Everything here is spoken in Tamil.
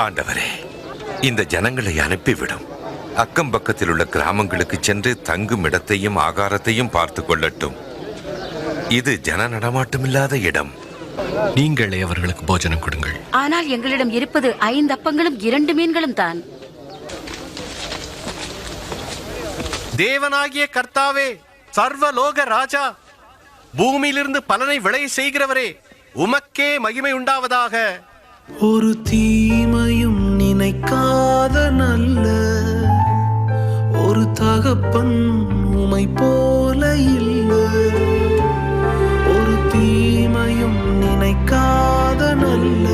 ஆண்டவரே, இந்த ஜனங்களை அனுப்பிவிடும். அக்கம் பக்கத்தில் உள்ள கிராமங்களுக்கு சென்று தங்கும் இடத்தையும் ஆகாரத்தையும் பார்த்து கொள்ளட்டும். இது ஜன நடமாட்டமில்லாத இடம். நீங்களே அவர்களுக்கு போஜனம் கொடுங்கள். ஆனால் எங்களிடம் இருப்பது 5 அப்பங்களும் 2 மீன்களும் தான். தேவனாகிய கர்த்தாவே, சர்வலோக ராஜா, பூமியிலிருந்து பலனை விளைய செய்கிறவரே, உமக்கே மகிமை உண்டாவதாக. ஒரு தீமையும் நினைக்காத நல்ல ஒரு தகப்பன் உமை போல இல்லை. ஒரு தீமையும் நினைக்காத நல்ல